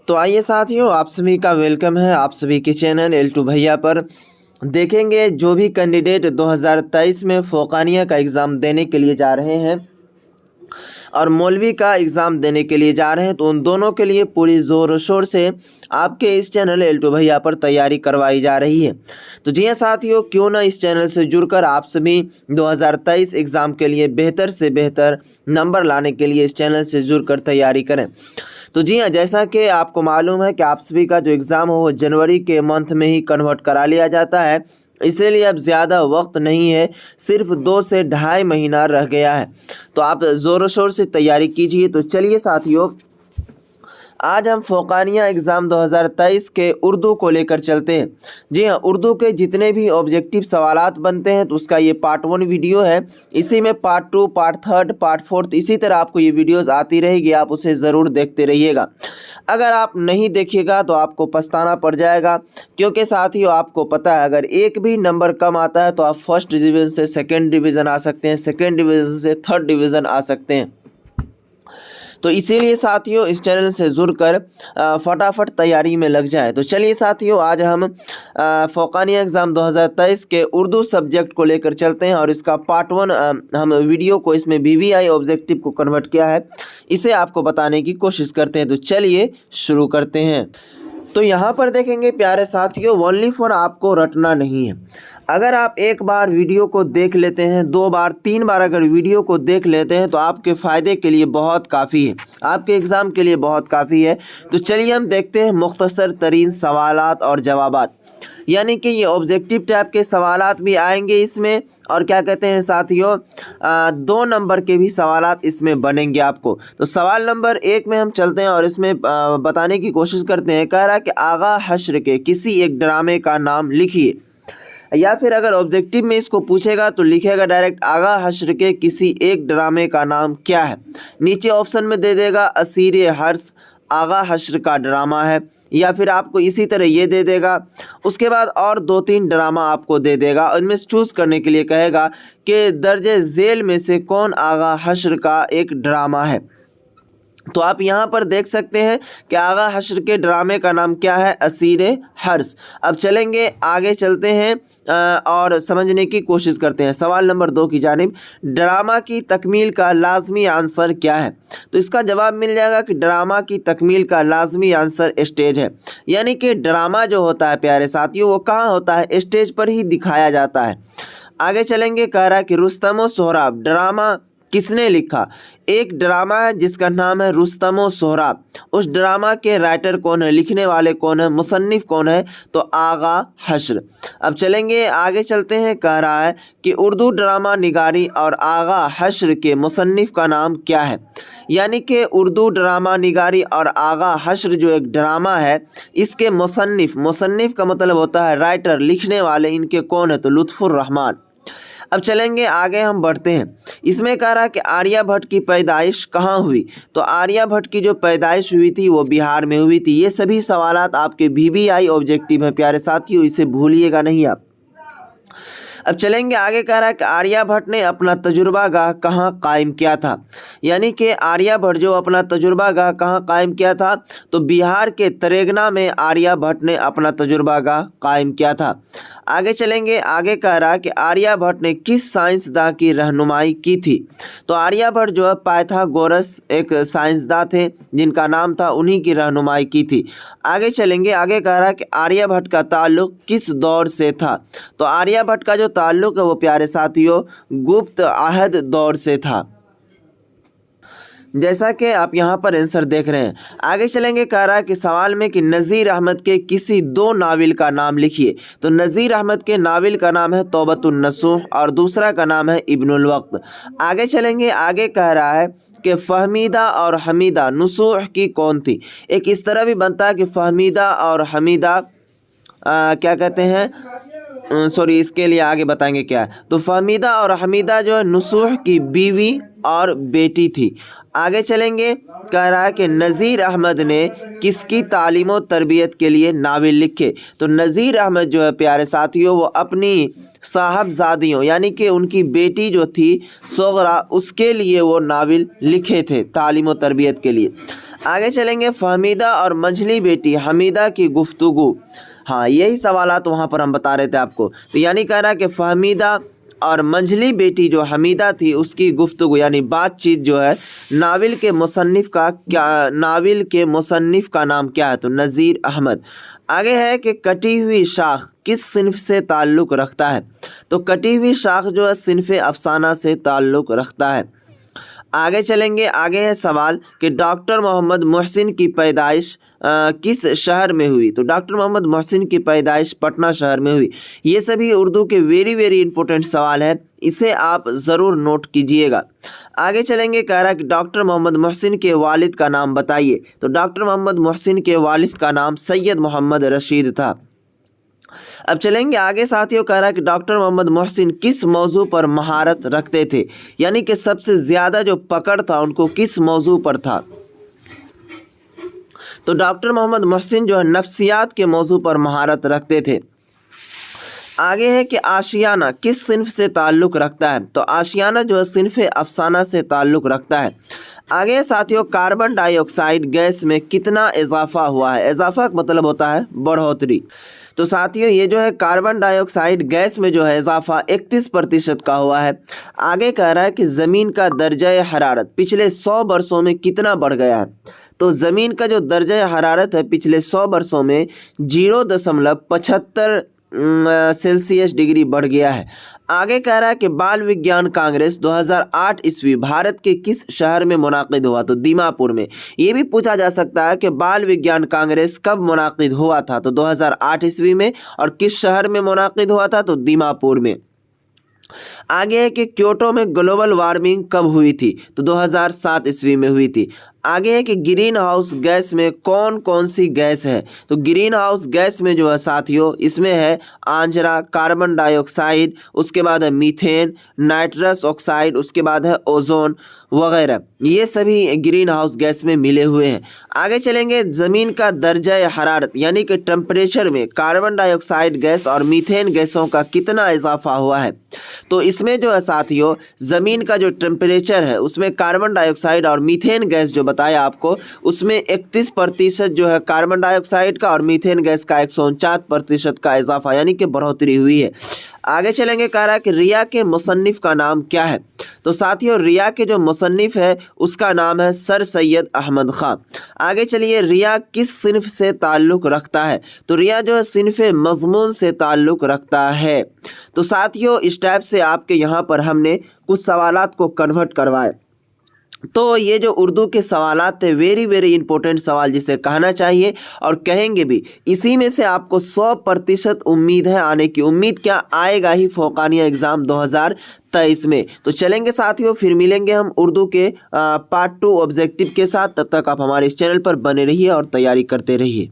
तो आइए साथियों, आप सभी का वेलकम है आप सभी के चैनल एल2 भैया पर। देखेंगे जो भी कैंडिडेट 2023 में फ़ौक़ानिया का एग्ज़ाम देने के लिए जा रहे हैं और मौलवी का एग्ज़ाम देने के लिए जा रहे हैं, तो उन दोनों के लिए पूरी ज़ोर शोर से आपके इस चैनल एल2 भैया पर तैयारी करवाई जा रही है। तो जी हाँ साथियों, क्यों ना इस चैनल से जुड़कर आप सभी 2023 एग्ज़ाम के लिए बेहतर से बेहतर नंबर लाने के लिए इस चैनल से जुड़कर तैयारी करें। तो जी हाँ, जैसा कि आपको मालूम है कि आप सभी का जो एग्ज़ाम हो वो जनवरी के मंथ में ही कन्वर्ट करा लिया जाता है, इसीलिए अब ज़्यादा वक्त नहीं है, सिर्फ 2 से ढाई महीना रह गया है। तो आप ज़ोरों शोर से तैयारी कीजिए। तो चलिए साथियों, आज हम फ़ौक़ानिया एग्ज़ाम 2023 के उर्दू को लेकर चलते हैं। जी हाँ, उर्दू के जितने भी ऑब्जेक्टिव सवालात बनते हैं तो उसका ये पार्ट 1 वीडियो है। इसी में पार्ट 2, पार्ट 3, पार्ट 4 इसी तरह आपको ये वीडियोस आती रहेगी, आप उसे ज़रूर देखते रहिएगा। अगर आप नहीं देखिएगा तो आपको पछताना पड़ जाएगा, क्योंकि साथियों आपको पता है अगर एक भी नंबर कम आता है तो आप फर्स्ट डिवीज़न से सेकेंड डिवीज़न आ सकते हैं, सेकेंड डिवीज़न से थर्ड डिवीज़न आ सकते हैं। तो इसीलिए साथियों इस चैनल से जुड़कर फटाफट तैयारी में लग जाए। तो चलिए साथियों, आज हम फ़ौक़ानिया एग्ज़ाम 2023 के उर्दू सब्जेक्ट को लेकर चलते हैं और इसका पार्ट 1 हम वीडियो को इसमें BVI ऑब्जेक्टिव को कन्वर्ट किया है, इसे आपको बताने की कोशिश करते हैं। तो चलिए शुरू करते हैं। तो यहाँ पर देखेंगे प्यारे साथियों, ओनली फॉर आपको रटना नहीं है। अगर आप एक बार वीडियो को देख लेते हैं, 2 बार 3 बार अगर वीडियो को देख लेते हैं तो आपके फ़ायदे के लिए बहुत काफ़ी है, आपके एग्ज़ाम के लिए बहुत काफ़ी है। तो चलिए हम देखते हैं मुख्तसर तरीन सवालात और जवाबात, यानी कि ये ऑब्जेक्टिव टाइप के सवालात भी आएंगे इसमें, और क्या कहते हैं साथियों 2 नंबर के भी सवालात इसमें बनेंगे आपको। तो सवाल नंबर 1 में हम चलते हैं और इसमें बताने की कोशिश करते हैं। कह रहा है कि आगा हश्र के किसी एक ड्रामे का नाम लिखिए, या फिर अगर ऑब्जेक्टिव में इसको पूछेगा तो लिखेगा डायरेक्ट आगा हश्र के किसी एक ड्रामे का नाम क्या है। नीचे ऑप्शन में दे देगा असीर हर्ष आगा हश्र का ड्रामा है, या फिर आपको इसी तरह ये दे देगा। उसके बाद और 2-3 ड्रामा आपको दे देगा, इनमें से चूज़ करने के लिए कहेगा कि दर्जे झेल में से कौन आगा हश्र का एक ड्रामा है। तो आप यहाँ पर देख सकते हैं कि आगा हश्र के ड्रामे का नाम क्या है, असीर हर्ष। अब चलेंगे आगे, चलते हैं और समझने की कोशिश करते हैं। सवाल नंबर 2 की जानिब, ड्रामा की तकमील का लाजमी आंसर क्या है। तो इसका जवाब मिल जाएगा कि ड्रामा की तकमील का लाजमी आंसर स्टेज है, यानी कि ड्रामा जो होता है प्यारे साथियों वो कहाँ होता है, स्टेज पर ही दिखाया जाता है। आगे चलेंगे, कह रहा है कि रुस्तम और सोहराब ड्रामा किसने लिखा। एक ड्रामा है जिसका नाम है रुस्तम और सोहराब, उस ड्रामा के राइटर कौन है, लिखने वाले कौन है, मुसन्निफ कौन है, तो आगा हश्र। अब चलेंगे आगे, चलते हैं। कह रहा है कि उर्दू ड्रामा निगारी और आगा हश्र के मुसन्निफ का नाम क्या है, यानी कि उर्दू ड्रामा निगारी और आगा हश्र जो एक ड्रामा है इसके मुसन्निफ, मुसन्निफ का मतलब होता है राइटर, लिखने वाले इनके कौन है, तो लुत्फुर रहमान। अब चलेंगे आगे, हम बढ़ते हैं। इसमें कह रहा है कि आर्यभट्ट की पैदाइश कहाँ हुई। तो आर्यभट्ट की जो पैदाइश हुई थी वो बिहार में हुई थी। ये सभी सवालात आपके BVI ऑब्जेक्टिव हैं प्यारे साथियों, इसे भूलिएगा नहीं आप। अब चलेंगे आगे, कह रहा है कि आर्यभट्ट ने अपना तजुर्बागाह कहाँ कायम किया था, यानी कि आर्यभट्ट जो अपना तजुर्बागाह कहाँ कायम किया था, तो बिहार के तरेगना में आर्यभट्ट ने अपना तजुर्बागाह कायम किया था। आगे चलेंगे, आगे कह रहा है कि आर्यभट्ट ने किस साइंसदां की रहनुमाई की थी। तो आर्यभट्ट जो है पाइथागोरस एक साइंसदां थे जिनका नाम था, उन्हीं की रहनुमाई की थी। आगे चलेंगे, आगे कह रहा है कि आर्यभट्ट का ताल्लुक किस दौर से था। तो आर्यभट्ट का जो ताल्लुक है वो प्यारे साथियों गुप्त आहद दौर से था, जैसा कि आप यहाँ पर आंसर देख रहे हैं। आगे चलेंगे, कह रहा है कि सवाल में कि नज़ीर अहमद के किसी 2 नावल का नाम लिखिए। तो नज़ीर अहमद के नावल का नाम है तौबतुन नसूह और दूसरा का नाम है इब्नुल वक्त। आगे चलेंगे, आगे कह रहा है कि फ़हमीदा और हमीदा नसूह की कौन थी। एक इस तरह भी बनता है कि फ़हमीदा और हमीदा क्या कहते हैं, सॉरी इसके लिए आगे बताएंगे क्या है। तो फ़हमीदा और हमीदा जो है नसूह की बीवी और बेटी थी। आगे चलेंगे, कह रहा है कि नज़ीर अहमद ने किसकी तालीम और तरबियत के लिए नावल लिखे। तो नज़ीर अहमद जो है प्यारे साथियों वो अपनी साहबजादियों यानी कि उनकी बेटी जो थी सोगरा, उसके लिए वो नावल लिखे थे तालीम और तरबियत के लिए। आगे चलेंगे, फहमीदा और मंझली बेटी हमीदा की गुफ्तगू। हाँ, यही सवालात वहाँ पर हम बता रहे थे आपको। तो यानी कह रहा है कि फहमीदा और मंझली बेटी जो हमीदा थी उसकी गुफ्तगू यानी बातचीत जो है, नावल के मुसन्निफ का नाम क्या है? तो नज़ीर अहमद। आगे है कि कटी हुई शाख किस सिन्फ से ताल्लुक़ रखता है? तो कटी हुई शाख जो है सिन्फ अफसाना से ताल्लुक़ रखता है। आगे चलेंगे, आगे है सवाल कि डॉक्टर मोहम्मद मोहसिन की पैदाइश किस शहर में हुई? तो डॉक्टर मोहम्मद मोहसिन की पैदाइश पटना शहर में हुई। ये सभी उर्दू के वेरी इंपॉर्टेंट सवाल है, इसे आप ज़रूर नोट कीजिएगा। आगे चलेंगे, कह रहा है कि डॉक्टर मोहम्मद मोहसिन के वालिद का नाम बताइए। तो डॉक्टर मोहम्मद मोहसिन के वालिद का नाम सैयद मोहम्मद रशीद था। अब चलेंगे आगे साथियों, कह रहा है कि डॉक्टर मोहम्मद मोहसिन किस मौजू पर महारत रखते थे? यानी कि सबसे ज़्यादा जो पकड़ था उनको किस मौजू पर था? तो डॉक्टर मोहम्मद मोहसिन जो है नफ्सियात के मौजू पर महारत रखते थे। आगे है कि आशियाना किस सिन्फ से ताल्लुक़ रखता है? तो आशियाना जो है सिन्फ अफसाना से ताल्लुक़ रखता है। आगे साथियों, कार्बन डाइऑक्साइड गैस में कितना इजाफा हुआ है? इजाफा का मतलब होता है बढ़ोतरी। तो साथियों ये जो है कार्बन डाइऑक्साइड गैस में जो है इजाफा 31% का हुआ है। आगे कह रहा है कि ज़मीन का दर्जा हरारत पिछले 100 वर्षों में कितना बढ़ गया है? तो ज़मीन का जो दर्जा हरारत है पिछले 100 वर्षों में 0.75 सेल्सियस डिग्री बढ़ गया है। आगे कह रहा है कि बाल विज्ञान कांग्रेस 2008 ईस्वी भारत के किस शहर में मुनाकिद हुआ? तो दीमापुर में। ये भी पूछा जा सकता है कि बाल विज्ञान कांग्रेस कब मुनाकिद हुआ था? तो 2008 ईस्वी में। और किस शहर में मुनाकिद हुआ था? तो दीमापुर में। आगे है कि क्योटो में ग्लोबल वार्मिंग कब हुई थी? तो 2007 ईस्वी में हुई थी। आगे है कि ग्रीन हाउस गैस में कौन कौन सी गैस है? तो ग्रीन हाउस गैस में जो है साथियों इसमें है आंजरा, कार्बन डाइऑक्साइड, उसके बाद है मीथेन, नाइट्रस ऑक्साइड, उसके बाद है ओजोन वगैरह। ये सभी ग्रीन हाउस गैस में मिले हुए हैं। आगे चलेंगे, ज़मीन का दर्जा हरारत यानी कि टेम्परेचर में कार्बन डाइऑक्साइड गैस और मीथेन गैसों का कितना इजाफा हुआ है? तो इसमें जो है साथियों ज़मीन का जो टेम्परेचर है उसमें कार्बन डाइऑक्साइड और मीथेन गैस जो बताया आपको उसमें 31% जो है कार्बन डाइऑक्साइड का और मीथेन गैस का 149% का इजाफा यानी कि बढ़ोतरी हुई है। आगे चलेंगे, कह रहा है कि रिया के मुसन्निफ का नाम क्या है? तो साथियों रिया के जो मुसन्निफ है उसका नाम है सर सैयद अहमद ख़ान। आगे चलिए, रिया किस सिन्फ से ताल्लुक़ रखता है? तो रिया जो है सिन्फ मज़मून से ताल्लुक़ रखता है। तो साथियों इस टाइप से आपके यहाँ पर हमने कुछ सवालात को कन्वर्ट करवाए। तो ये जो उर्दू के सवालात थे वेरी इंपॉर्टेंट सवाल जिसे कहना चाहिए और कहेंगे भी। इसी में से आपको 100% उम्मीद है आने की। उम्मीद क्या, आएगा ही फ़ौक़ानिया एग्ज़ाम 2023 में। तो चलेंगे साथियों, फिर मिलेंगे हम उर्दू के पार्ट 2 ऑब्जेक्टिव के साथ। तब तक आप हमारे इस चैनल पर बने रहिए और तैयारी करते रहिए।